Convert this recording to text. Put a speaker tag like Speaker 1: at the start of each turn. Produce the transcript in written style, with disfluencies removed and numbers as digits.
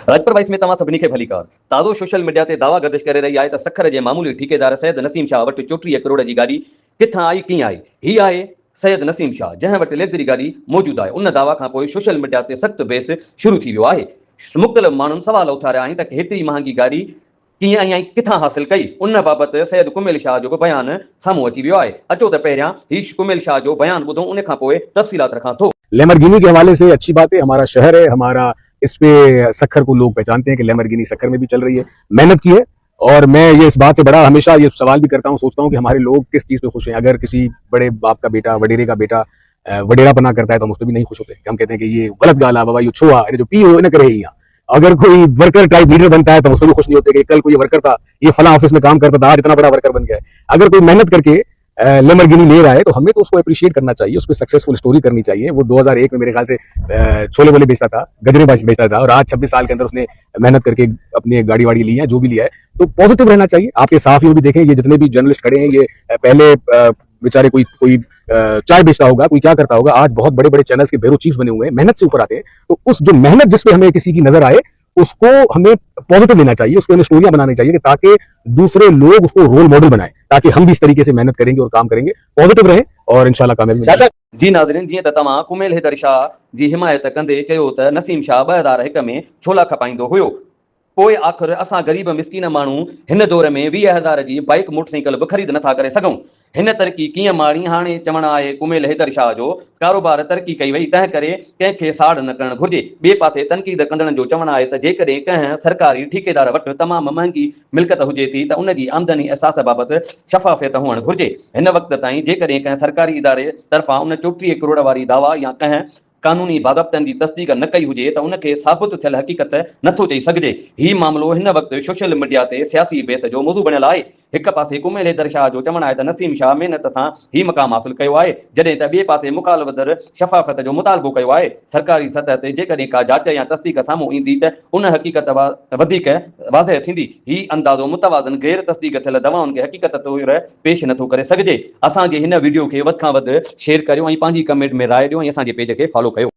Speaker 1: Rajpur wise में तव्हां सभिनी खे भली कार। ताज़ो सोशल मीडिया ते दावा गर्दिश करे रही आहे त सखर जे मामूली ठेकेदार सैयद नसीम शाह वटि 34 करोड़ जी गाॾी किथां आई कीअं आई। ही आहे सैयद नसीम शाह, जंहिं वटि लग्ज़री गाॾी मौजूदु आहे। उन दावा खां पोइ सोशल मीडिया ते सख़्तु बहस शुरू थी वियो आहे। मुख़्तलिफ़ माण्हुनि सवाल उथारिया आहिनि त हेतिरी महांगी गाॾी कीअं आई ऐं किथां हासिल कई। उन बाबति सैयद कुमेल शाह जो बयान साम्हूं अची वियो आहे। अचो त पहिरियां ही कुमेल शाह जो बयान ॿुधूं, उन खां पोइ तफ़सीलात रखां थो।
Speaker 2: लैम्बोर्गिनी के हवाले से अच्छी बात है, हमारा शहर है, हमारा इस पे सखर को लोग पहचानते हैं कि लैम्बोर्गिनी सखर में भी चल रही है, मेहनत की है। और मैं ये इस बात से बड़ा हमेशा ये सवाल भी करता हूँ, सोचता हूँ कि हमारे लोग किस चीज पे खुश हैं। अगर किसी बड़े बाप का बेटा, वडेरे का बेटा वडेरापना करता है तो हम उस पर भी नहीं खुश होते। हम कहते हैं कि ये गलत गाल है बाबा, ये छुआ जो पी हो न करे यहाँ। अगर कोई वर्कर टाइप लीडर बनता है तो हम उस पर भी खुश नहीं होते कि कल कोई वर्कर था, ये फला ऑफिस में काम करता था, आज इतना बड़ा वर्कर बन गया है। अगर कोई मेहनत करके लैम्बोर्गिनी ले रहा है तो हमें तो उसको अप्रिशिएट करना चाहिए, उस पर सक्सेसफुल स्टोरी करनी चाहिए। वो 2001 में मेरे ख्याल से छोले बोले बेचता था, गजरे बेचता था, और आज 26 साल के अंदर उसने मेहनत करके अपनी गाड़ी वाड़ी ली है, जो भी लिया है। तो पॉजिटिव रहना चाहिए। आपके साथ भी देखें, ये जितने भी जर्नलिस्ट खड़े हैं, ये पहले बेचारे कोई चाय बेचता होगा, कोई क्या करता होगा, आज बहुत बड़े बड़े चैनल्स के ब्यूरो चीफ बने हुए हैं, मेहनत से ऊपर आते हैं। तो उस जो मेहनत जिसपे हमें किसी की नजर आए उसको हमें पॉजिटिव लेना चाहिए, उसको हमें स्टोरियां बनानी चाहिए ताकि दूसरे लोग उसको रोल मॉडल बनाए, ताकि हम भी इस तरीके से मेहनत करेंगे और काम करेंगे, पॉजिटिव रहें और इंशाल्लाह कामयाबी।
Speaker 1: जी नाज़रीन, जीअं त तव्हां कुमेल हैदर शाह जी हिमायत कंदे चयो त नसीम शाह 2001 में छोला खपाईंदो हुयो। पोइ आख़िर असां ग़रीब मिसकीन माण्हू हिन दौर में 20,000 जी बाइक मोटरसाइकिल बि ख़रीद नथा करे सघूं। हिन तरक़ी कीअं माणी। हाणे चवणु आहे कुमेल हैदर शाह जो कारोबार तरक़ी कई वई, तंहिं करे कंहिंखे साड़ न करणु घुर्जे। ॿिए पासे तनक़ीद कंदड़नि जो चवणु आहे त जेकॾहिं कंहिं सरकारी ठेकेदार वटि तमामु महांगी मिल्कियत हुजे थी त उन जी आमदनी अहसास बाबति शफ़ाफ़ियत हुअणु घुर्जे। हिन वक़्त ताईं जेकॾहिं कंहिं सरकारी इदारे तरफ़ां उन 34 करोड़ वारी दावा या कंहिं कानूनी बाज़ाब्तनि जी तस्दीक न कई हुजे त उनखे साबित थियल हक़ीक़त नथो चई सघिजे। ही मामिलो हिन वक़्तु सोशल मीडिया ते सियासी बहस जो मौज़ू बणियल आहे। हिक पासे कुमेल हैदर शाह जो चवणु आहे त नसीम शाह महिनत सां ही मक़ाम हासिल कयो आहे, जॾहिं त ॿिए पासे मुखालफ़त शफ़ाफ़त जो मुतालबो कयो आहे। सरकारी सतह ते जेकॾहिं का जांच या तस्दीक साम्हूं ईंदी त उन हक़ीक़त वधीक वाज़ह थींदी। ही अंदाज़ो मुतवाज़न गैर तस्दीक थियल दवाउनि खे हक़ीक़त तौर पेश नथो करे सघिजे। असांजे हिन वीडियो खे वधि खां वधि शेयर करियो ऐं पंहिंजी कमेंट में राय ॾियो ऐं असांजे पेज खे फॉलो कयो।